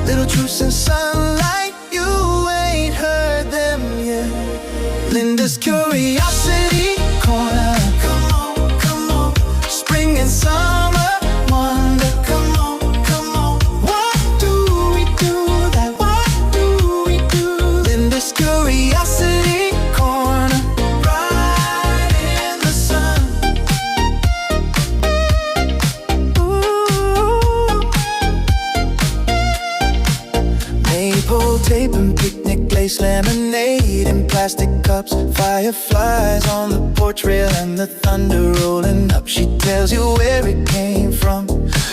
Little truths in sunlight, you ain't heard them yet. Linda's Curiosity Corner. Come on, come on. Spring and summer wonder. Come on, come on. What do we do that? What do we do? Linda's Curiosity Corner. Right in the sun. Ooh. Maple tape and picnic place, lemonade in plastic cups, fireflies on the porch rail and the thunder rolling up. She tells you where it came from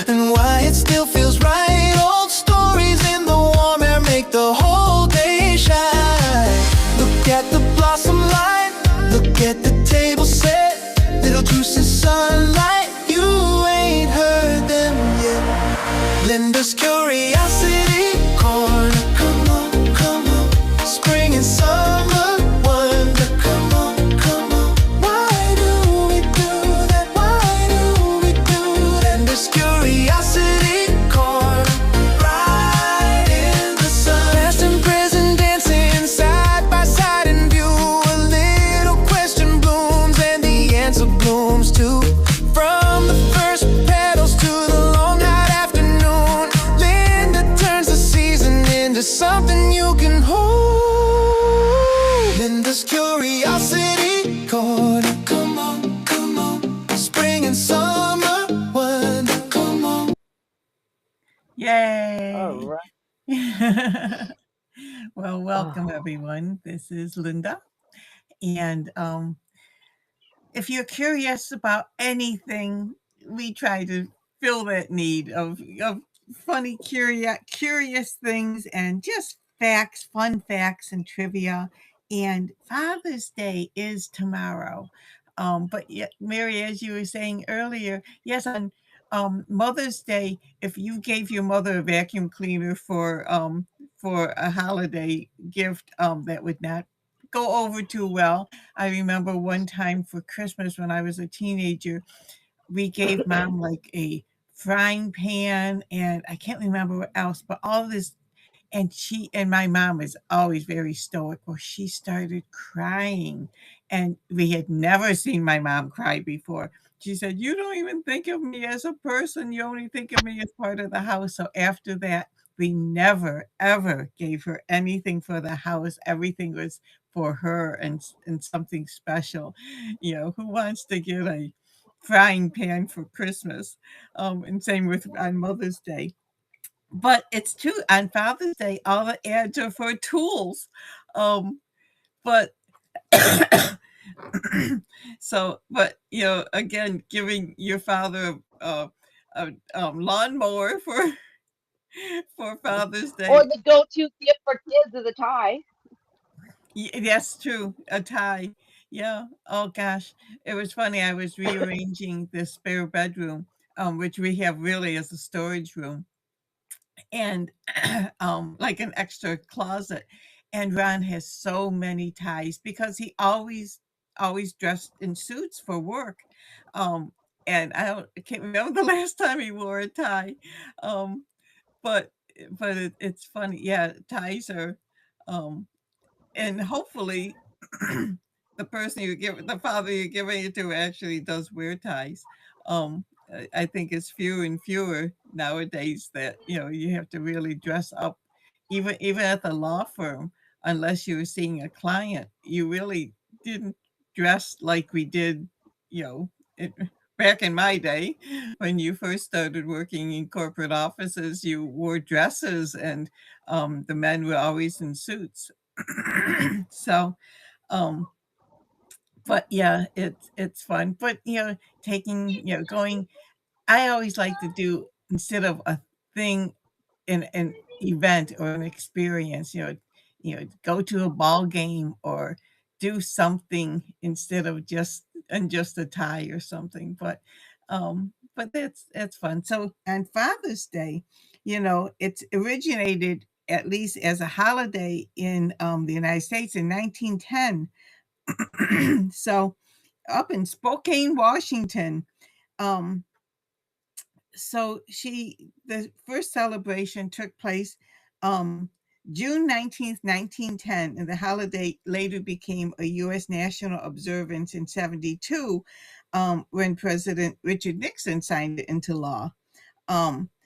and why it still feels right. Old stories in the warm air make the whole day shine. Look at the blossom line, look at the table set. Little juicy sunlight, you ain't heard them yet. Linda's Curiosity Corner. Come on, come on. Spring and summer wonder. Come on, come on. Why do we do that? Why do we do that? Linda's Curiosity Corner. Right in the sun. Past and present dancing side by side in view. A little question blooms and the answer blooms too. From the first petals to the long hot afternoon, Linda turns the season into something you can hold. Linda's Curiosity Corner. Come on, come on. Spring and summer wonder. Come on. Yay! All right. Well, welcome Oh, everyone. This is Linda. And if you're curious about anything, we try to fill that need of funny, curious things and just facts, fun facts and trivia. And Father's Day is tomorrow. But yet, Mary, as you were saying earlier, yes, on Mother's Day, if you gave your mother a vacuum cleaner for a holiday gift, that would not go over too well. I remember one time for Christmas when I was a teenager, we gave mom like a frying pan and I can't remember what else, but all this. And my mom was always very stoic. Well, she started crying, and we had never seen my mom cry before. She said, "You don't even think of me as a person. You only think of me as part of the house." So after that, we never ever gave her anything for the house. Everything was for her and something special. Who wants to get a frying pan for Christmas? And same with on Mother's Day. But it's true, on Father's Day, all the ads are for tools. But again, giving your father a lawnmower for Father's or Day. the go-to gift for kids is a tie. That's true. A tie. Yeah. Oh gosh, it was funny. I was rearranging the spare bedroom, which we have really as a storage room, and like an extra closet. And Ron has so many ties because he always dressed in suits for work. Um, and I can't remember the last time he wore a tie. Um, but it's funny. Yeah, ties are, um, and hopefully the father you're giving it to actually does wear ties. I think it's fewer and fewer nowadays that you have to really dress up, even at the law firm. Unless you were seeing a client, you really didn't dress like we did, you know, it, back in my day when you first started working in corporate offices. You wore dresses, and the men were always in suits. So, um, but yeah, it's fun. But going. I always like to do, instead of a thing, an event or an experience. Go to a ball game or do something instead of just a tie or something. But that's fun. So on Father's Day, it's originated at least as a holiday in the United States in 1910. So up in Spokane, Washington. Um, so the first celebration took place Um, June 19th, 1910, and the holiday later became a U.S. national observance in 72 when President Richard Nixon signed it into law.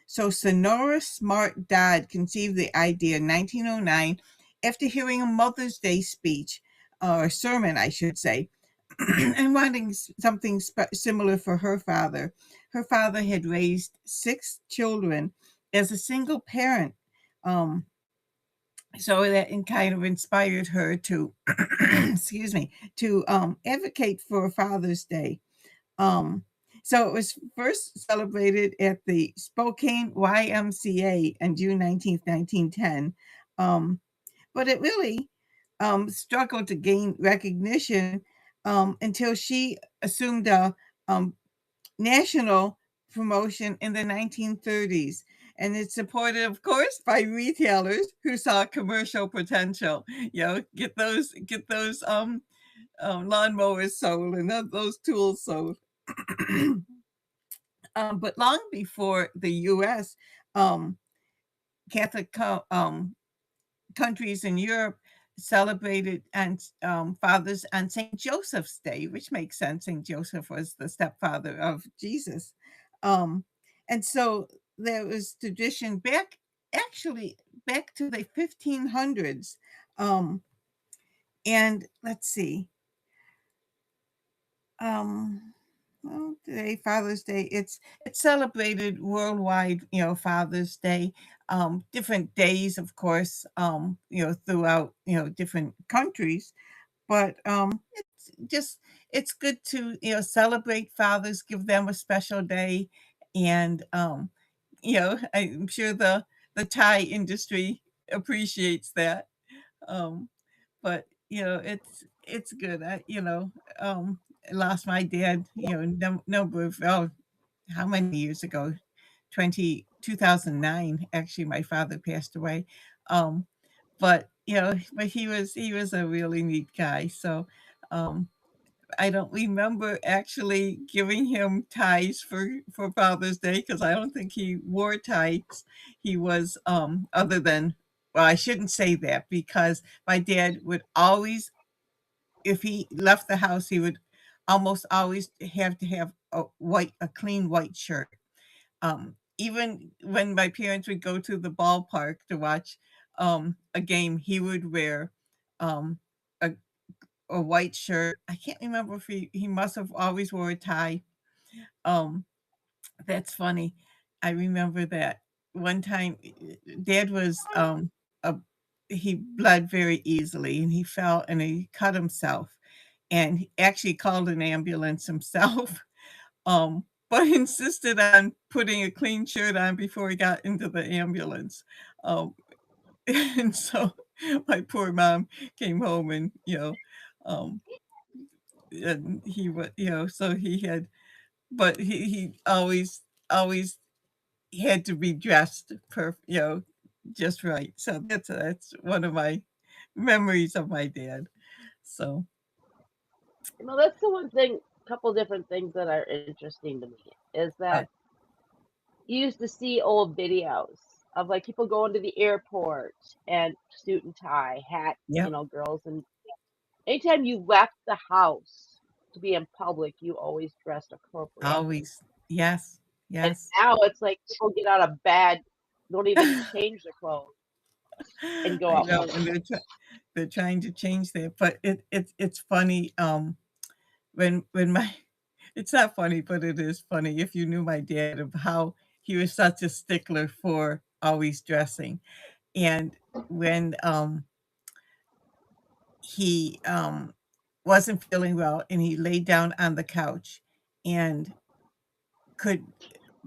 So Sonora Smart Dodd conceived the idea in 1909 after hearing a Mother's Day speech, or sermon, I should say, and wanting something similar for her father. Her father had raised six children as a single parent. Um, so that kind of inspired her to, excuse me, to advocate for Father's Day. Um, so it was first celebrated at the Spokane YMCA on June 19th, 1910. Um, but it really struggled to gain recognition until she assumed a national promotion in the 1930s. And it's supported, of course, by retailers who saw commercial potential. Get those lawnmowers sold and those tools sold. But long before the U.S., um, Catholic countries in Europe celebrated and fathers on Saint Joseph's Day, which makes sense. Saint Joseph was the stepfather of Jesus, um, and so there was tradition actually back to the 1500s. Um, and let's see. Um, well, today, Father's Day, it's celebrated worldwide, Father's Day. Different days, of course, throughout, different countries. But it's just it's good to, celebrate fathers, give them a special day. And I'm sure the tie industry appreciates that. Um, but it's good. I lost my dad, number of how many years ago? 2009. Actually, my father passed away. Um, but he was a really neat guy. So um, I don't remember actually giving him ties for Father's Day because I don't think he wore ties. He was other than, well, I shouldn't say that because my dad would always, if he left the house, he would almost always have to have a clean white shirt. Even when my parents would go to the ballpark to watch a game, he would wear um, a, a white shirt. I can't remember if he must have always wore a tie. Um, that's funny. I remember that one time, Dad was a he bled very easily, and he fell and he cut himself, and he actually called an ambulance himself. But insisted on putting a clean shirt on before he got into the ambulance. Um, and so my poor mom came home and, um, and he was, so he had, but he always had to be dressed just right. So that's one of my memories of my dad. So That's the one thing, couple different things that are interesting to me is that uh, you used to see old videos of like people going to the airport and suit and tie, hat, yep, girls. And anytime you left the house to be in public, you always dressed appropriately. always, yes, And yes. now it's like people get out of bed, don't even change their clothes and go I out know, for and they're trying to change that, but it's funny. When my it's not funny, but it is funny if you knew my dad of how he was such a stickler for always dressing. And when he wasn't feeling well and he laid down on the couch and could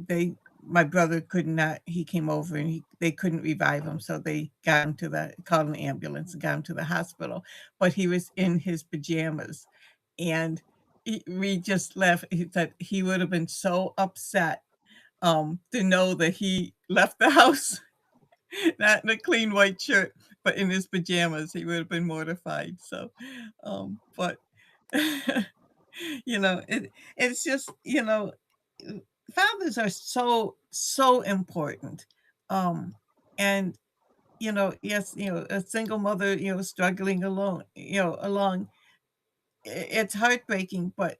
they my brother could not he came over and they couldn't revive him, so they got him to the called an ambulance and got him to the hospital, but he was in his pajamas. And we just left. He said he would have been so upset to know that he left the house not in a clean white shirt, but in his pajamas. He would have been mortified. So, but it's just fathers are so important, and yes, a single mother, struggling alone, along. It's heartbreaking, but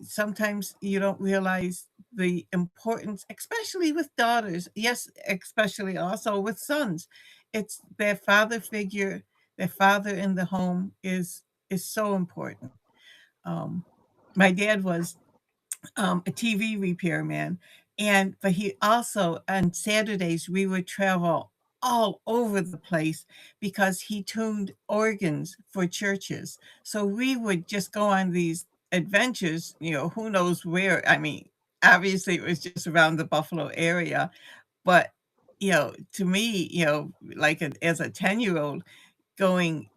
sometimes you don't realize the importance, especially with daughters. Yes, especially also with sons. It's their father figure, their father in the home is so important. Um, my dad was a TV repairman, and but he also on Saturdays we would travel all over the place because he tuned organs for churches. So we would just go on these adventures, who knows where. I mean, obviously it was just around the Buffalo area, but to me, like as a 10-year-old, going,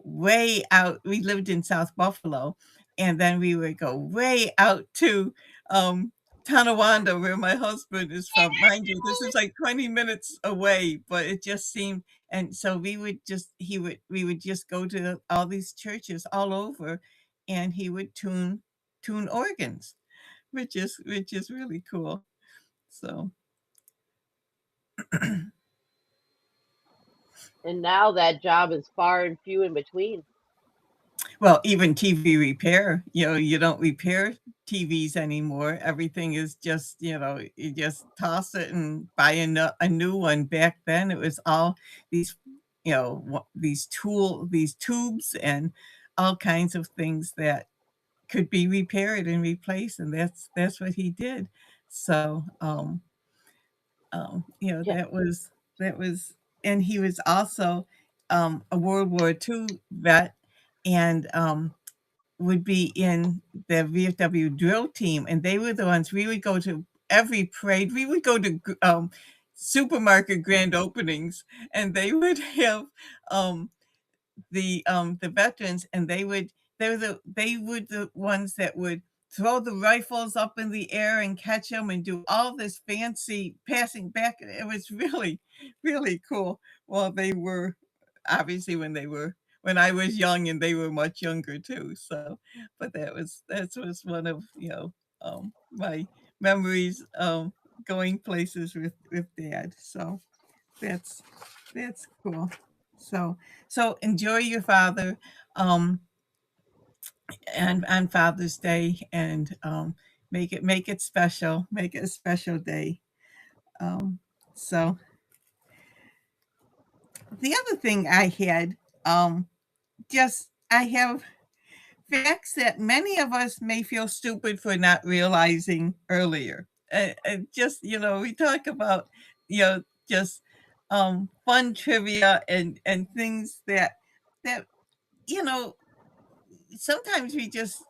way out. We lived in South Buffalo, and then we would go way out to Tonawanda, where my husband is from. Mind you, this is like 20 minutes away, but it just seemed, and so we would just go to all these churches all over, and he would tune organs, which is really cool. So And now that job is far and few in between. well, even TV repair, you don't repair TVs anymore. Everything is just, you just toss it and buy a new one. Back then, it was all these, these tubes and all kinds of things that could be repaired and replaced, and that's what he did. So, Yeah. that was, and he was also a World War II vet, and would be in the VFW drill team, and they were the ones we would go to every parade. We would go to supermarket grand openings, and they would have um, the veterans, and they were the ones that would throw the rifles up in the air and catch them and do all this fancy passing back. It was really really cool. Well, they were obviously when I was young, and they were much younger too. So, but that was one of my memories, going places with dad. So that's that's cool. So so enjoy your father, um, and on Father's Day, and make it special. Make it a special day. Um, so the other thing I had, just I have facts that many of us may feel stupid for not realizing earlier. Just we talk about just fun trivia and things that you know sometimes we just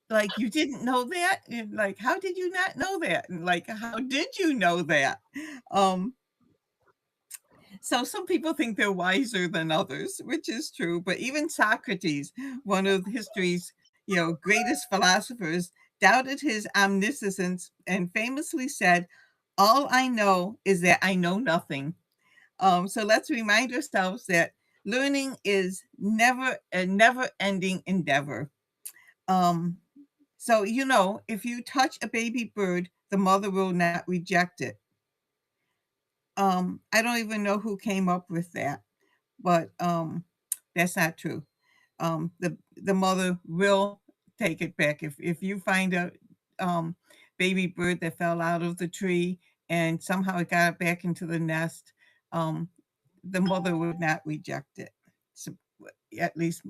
like, you didn't know that, and like, how did you not know that, and like, how did you know that? um so some people think they're wiser than others, which is true, but even Socrates, one of history's, greatest philosophers, doubted his omniscience and famously said, "All I know is that I know nothing." So let's remind ourselves that learning is never a never-ending endeavor. Um, so if you touch a baby bird, the mother will not reject it. I don't even know who came up with that, but that's not true. The mother will take it back if you find a um, baby bird that fell out of the tree and somehow it got back into the nest. Um, the mother would not reject it. So, at least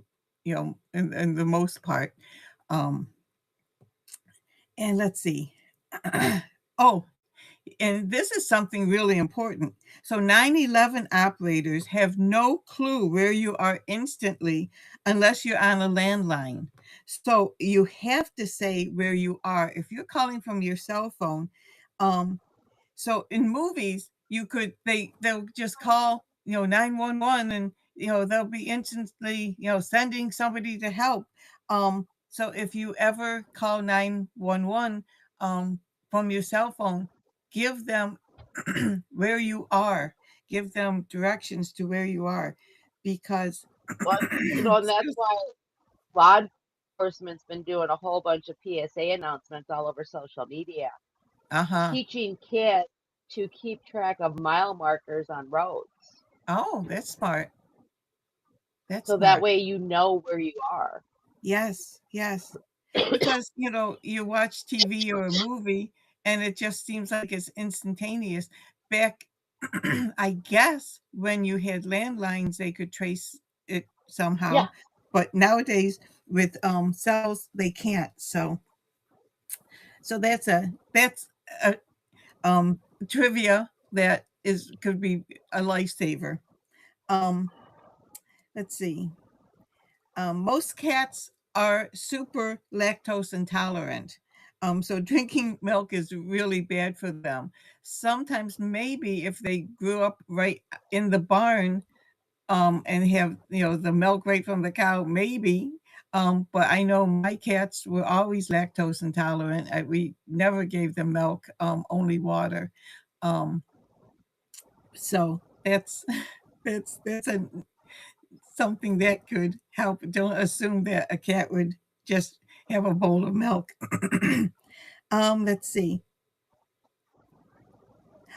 in the most part. Um, and let's see. Oh, and this is something really important. So 911 operators have no clue where you are instantly unless you're on a landline. So you have to say where you are. If you're calling from your cell phone, um, so in movies, they'll just call 911, and they'll be instantly sending somebody to help. So if you ever call 911 from your cell phone, give them where you are. Give them directions to where you are, because Well, and that's excuse, why law enforcement's been doing a whole bunch of PSA announcements all over social media, uh-huh, teaching kids to keep track of mile markers on roads. Oh, that's smart. That's So that smart. way you know where you are. Yes, yes. Because, you watch TV or a movie and it just seems like it's instantaneous. Back, I guess, when you had landlines, they could trace it Yeah. somehow. But nowadays, with cells, they can't. So that's a trivia that is could be a lifesaver. Um, let's see. Most cats are super lactose intolerant. So drinking milk is really bad for them. Sometimes maybe if they grew up right in the barn, and have, the milk right from the cow, maybe. But I know my cats were always lactose intolerant. We never gave them milk, only water. Um, so that's that's something that could help. Don't assume that a cat would just have a bowl of milk. Let's see.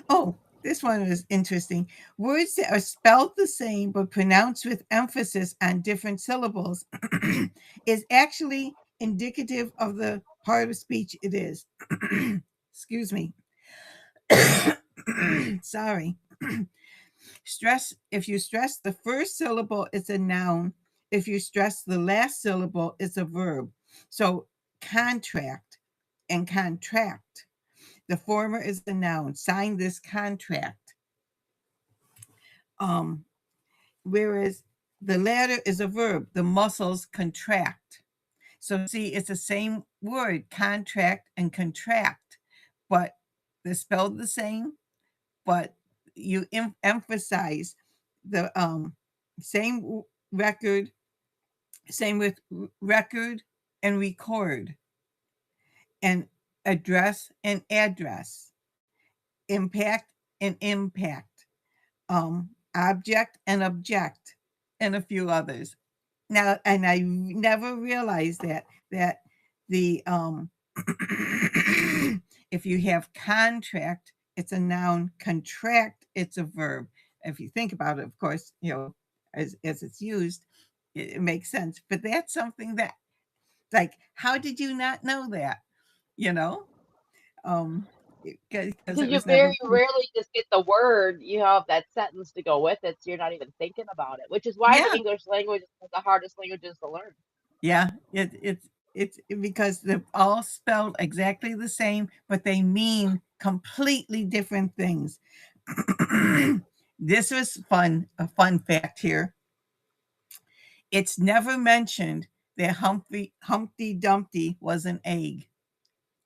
Oh, this one is interesting. Words that are spelled the same but pronounced with emphasis on different syllables is actually indicative of the part of speech it is. Excuse me. Sorry. If you stress the first syllable, it's a noun. If you stress the last syllable, it's a verb. So contract and contract. The former is the noun. Sign this contract. Um, Whereas the latter is a verb. The muscles contract. So see, it's the same word, contract and contract, but they're spelled the same, but you emphasize the same record, same with record and record, and address and address, impact and impact, object and object, and a few others. Now, and I never realized that the if you have contract, it's a noun. Contract, it's a verb. If you think about it, of course, as it's used, it makes sense. But that's something that, like, how did you not know that? You know, um, because Because it you was never. very rarely just get the word, you have that sentence to go with it, so you're not even thinking about it, which is why the Yeah, English language is one of the hardest languages to learn. yeah. It's because they're all spelled exactly the same, but they mean completely different things. This was fun. A fun fact here. It's never mentioned that Humpty Dumpty was an egg.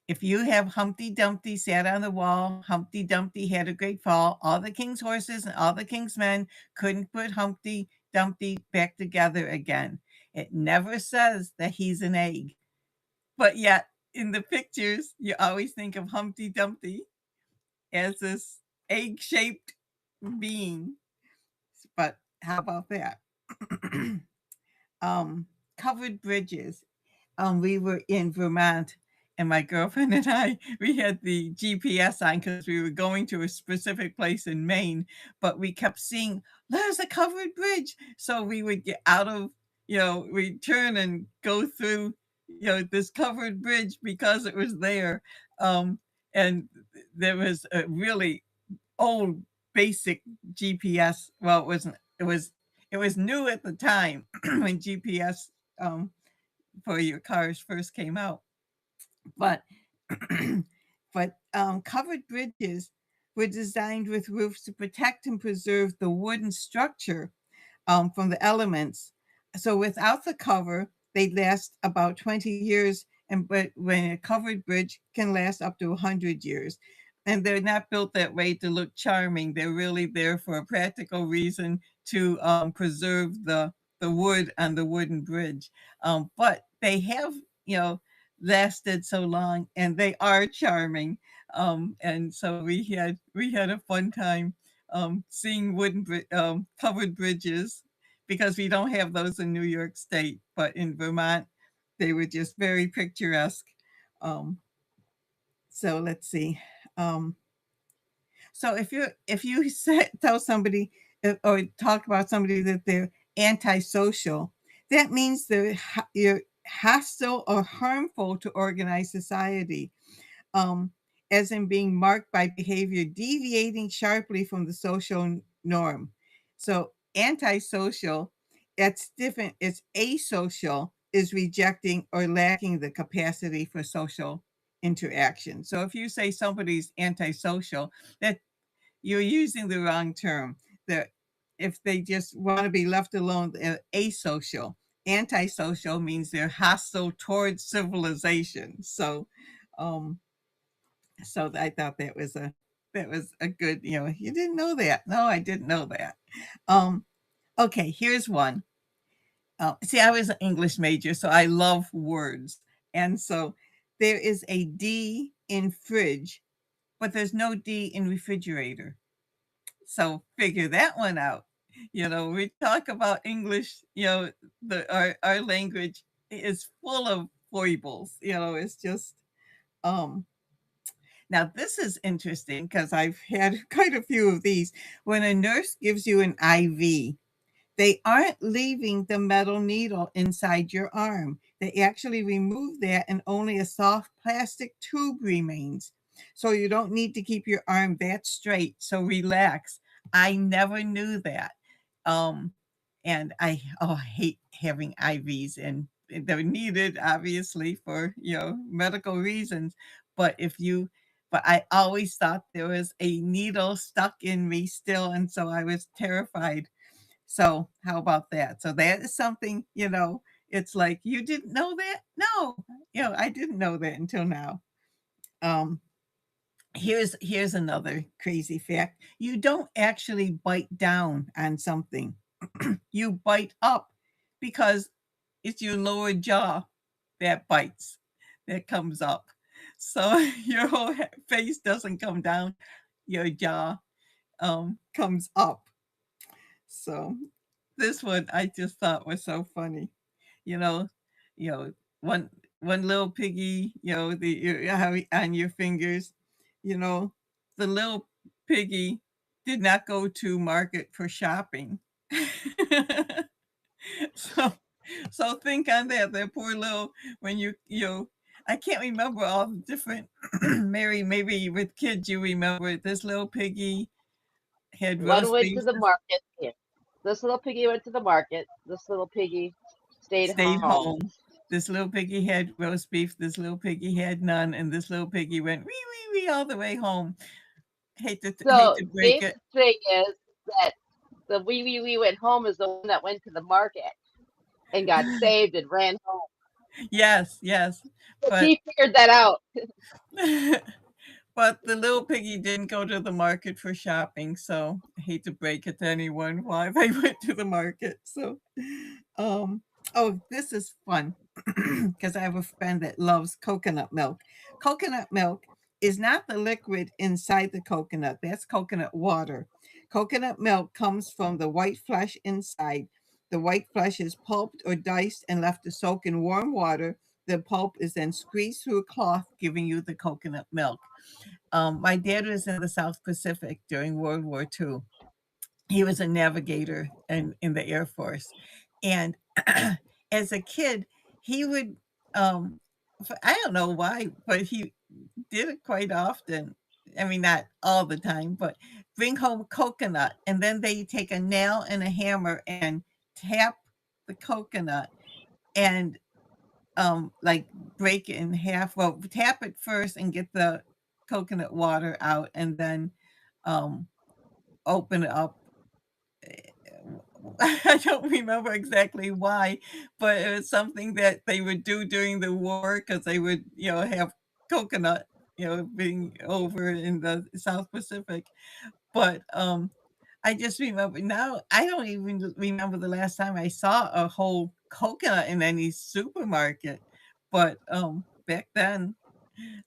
If you have Humpty Dumpty sat on the wall, Humpty Dumpty had a great fall. All the king's horses and all the king's men couldn't put Humpty Dumpty back together again. It never says that he's an egg. But yet, in the pictures, you always think of Humpty Dumpty as this egg shaped being. But how about that? um, Covered bridges. We were in Vermont, and my girlfriend and I, we had the GPS on because we were going to a specific place in Maine, but we kept seeing there's a covered bridge. So we would get out of, we turn and go through, this covered bridge because it was there. Um, and there was a really old basic GPS. Well, it wasn't. It was new at the time when GPS, for your cars first came out. But covered bridges were designed with roofs to protect and preserve the wooden structure, from the elements. So without the cover, they last about 20 years, but when a covered bridge can last up to 100 years. And they're not built that way to look charming. They're really there for a practical reason to preserve the wood on the wooden bridge. But they have, lasted so long, and they are charming. And so we had a fun time seeing covered bridges, because we don't have those in New York State, but in Vermont, they were just very picturesque. Um, so let's see. So if you tell somebody or talk about somebody that they're antisocial, that means you're hostile or harmful to organized society, um, as in being marked by behavior deviating sharply from the social norm. So antisocial, it's different. It's asocial is rejecting or lacking the capacity for social interaction. So if you say somebody's antisocial, that you're using the wrong term. That if they just want to be left alone, they're asocial. Antisocial means they're hostile towards civilization. Um, so I thought that was a good. You didn't know that. No, I didn't know that. Um, okay, here's one. See, I was an English major, so I love words, and so there is a D in fridge, but there's no D in refrigerator. So figure that one out. We talk about English, our language is full of foibles. It's just um now this is interesting because I've had quite a few of these. When a nurse gives you an IV, they aren't leaving the metal needle inside your arm. They actually remove that and only a soft plastic tube remains. So you don't need to keep your arm that straight. So relax. I never knew that. Um, and I hate having IVs, and they're needed obviously for, medical reasons. But but I always thought there was a needle stuck in me still. And so I was terrified. So, how about that? So, that is something, it's like, you didn't know that? No, I didn't know that until now. Um, here's another crazy fact. You don't actually bite down on something. You bite up because it's your lower jaw that bites, that comes up. So your whole face doesn't come down, your jaw comes up. So this one I just thought was so funny. You know, you know, one little piggy, you have it on your fingers, you know, the little piggy did not go to market for shopping. so so think on that. That poor little when I can't remember all the different Mary, maybe with kids you remember this little piggy had One roast went beef. to the market. Yeah. This little piggy went to the market. This little piggy stayed Stayed home. home. This little piggy had roast beef. This little piggy had none, and this little piggy went wee wee wee all the way home. Hate So to the break it. basic thing is that the wee went home is the one that went to the market and got saved and ran home. Yes, yes, So but he figured that out. but the little piggy didn't go to the market for shopping. So I hate to break it to anyone why they went to the market. So, um, oh, this is fun because I have a friend that loves coconut milk. Coconut milk is not the liquid inside the coconut, that's coconut water. Coconut milk comes from the white flesh inside. The white flesh is pulped or diced and left to soak in warm water. The pulp is then squeezed through a cloth, giving you the coconut milk. My dad was in the South Pacific during World War II. He was a navigator in the Air Force. And as a kid, he would, I don't know why, but he did it quite often. I mean, not all the time, but bring home coconut. And then they take a nail and a hammer and tap the coconut and like break it in half. Well, tap it first and get the coconut water out, and then um, open it up. I don't remember exactly why, but it was something that they would do during the war because they would, have coconut, being over in the South Pacific. But I just remember now, I don't even remember the last time I saw a whole coconut in any supermarket. But back then,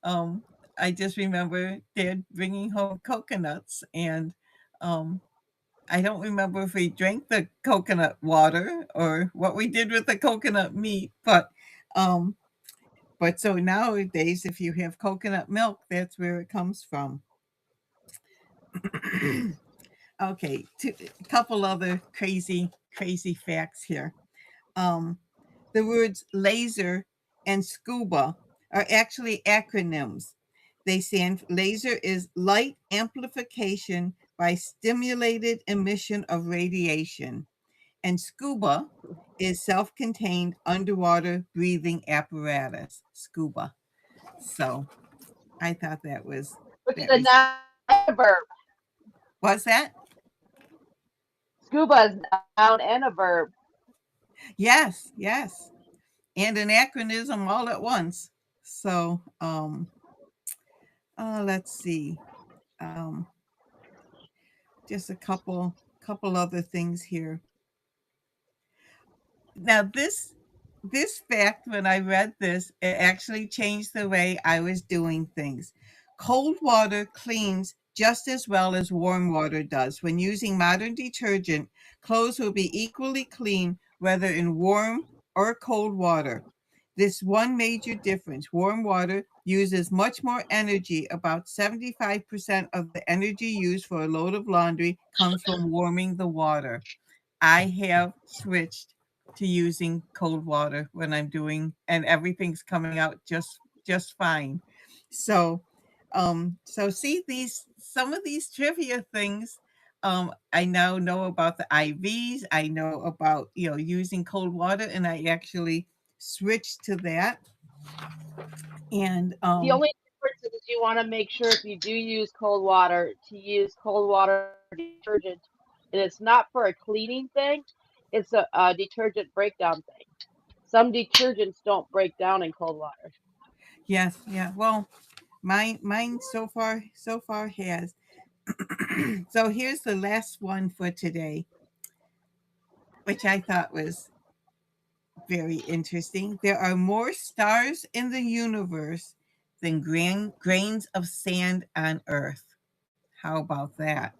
um, I just remember Dad bringing home coconuts, and um, I don't remember if we drank the coconut water or what we did with the coconut meat. Um, but so nowadays, if you have coconut milk, that's where it comes from. Okay, a couple other crazy facts here. Um, the words laser and scuba are actually acronyms. They stand laser is light amplification by stimulated emission of radiation, and scuba is self-contained underwater breathing apparatus. Scuba. So I thought Which is that a was noun and a verb. what's that? Scuba is a noun and a verb. Yes, yes, and an acronym all at once. So let's see. Um, just a couple other things here. Now this fact, when I read this, it actually changed the way I was doing things. Cold water cleans just as well as warm water does. When using modern detergent, clothes will be equally clean whether in warm or cold water. This one major difference. Warm water uses much more energy. About 75% of the energy used for a load of laundry comes from warming the water. I have switched to using cold water when I'm doing, and everything's coming out just fine. So so see, these some of these trivia things, I now know about the IVs. I know about, using cold water, and I actually switched to that. And The only difference is you want to make sure if you do use cold water to use cold water detergent, and it's not for a cleaning thing. It's a detergent breakdown thing. Some detergents don't break down in cold water. yes, yeah. Well, mine so far has. So here's the last one for today, which I thought was very interesting. There are more stars in the universe than grains of sand on Earth. How about that?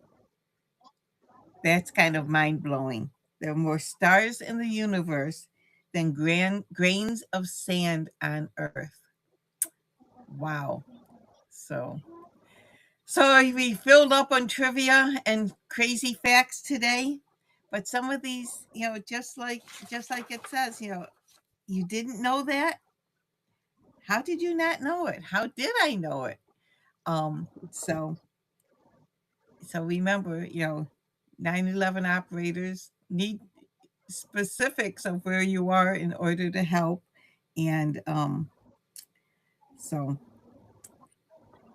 That's kind of mind blowing. There are more stars in the universe than grains of sand on Earth. Wow. So, so are we filled up on trivia and crazy facts today? But some of these, just like it says, you didn't know that. How did you not know it? How did I know it? So remember, 9/11 operators need specifics of where you are in order to help, and so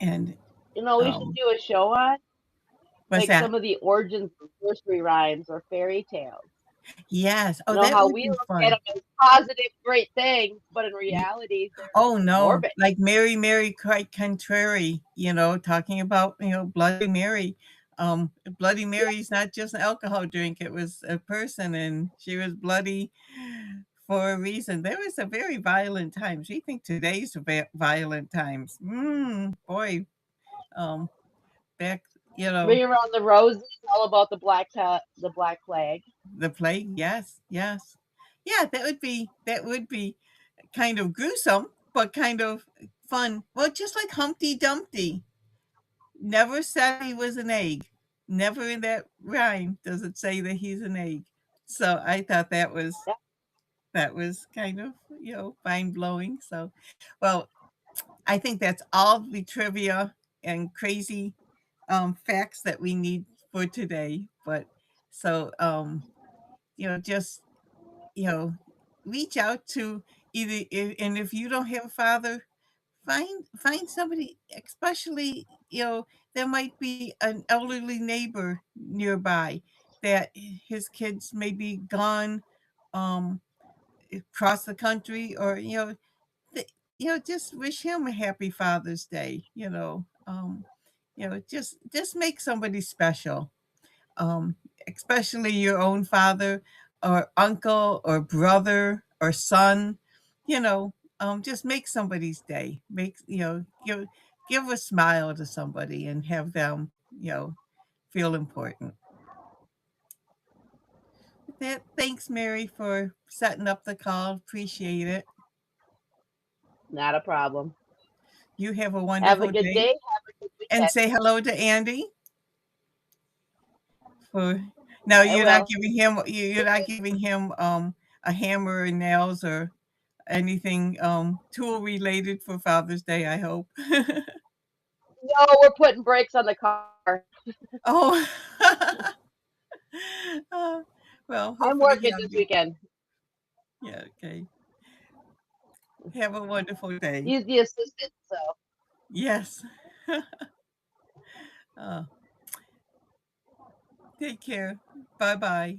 and We should um, do a show on what's like that? some of the origins of nursery rhymes or fairy tales. Yes. Oh, that How would we be look at fun. them as positive, great things, but in Ye- reality, they're Oh no, morbid. like Mary, Mary, quite contrary. Talking about Bloody Mary. Bloody Yeah, Mary's not just an alcohol drink; it was a person, and she was bloody for a reason. There was a very violent times. We think today's violent times. Boy, um, back, Ring around the roses, all about the black flag. the plague. Yes, yes, yeah. That would be kind of gruesome, but kind of fun. Well, just like Humpty Dumpty never said he was an egg. Never in that rhyme does it say that he's an egg. So I thought that was kind of mind blowing. So, well, I think that's all the trivia and crazy facts that we need for today. But so just you know reach out to and if you don't have a father, find somebody, especially there might be an elderly neighbor nearby that his kids may be gone um across the country, or just wish him a happy Father's Day. Just make somebody special, um, especially your own father or uncle or brother or son. Just make somebody's day. Give a smile to somebody and have them, feel important. With that, thanks, Mary, for setting up the call. Appreciate it. Not a problem. You have a Have a wonderful good day, day. Have a good and weekend. say hello to Andy Or no, I you're not will. giving him you're not giving him a hammer and nails or anything tool related for Father's Day, I hope. No, we're putting brakes on the car. Oh. Uh, well, I'm hopefully working he'll this be, weekend. yeah, okay. Have a wonderful day. He's the assistant, so. Yes. uh, Take care. Bye bye.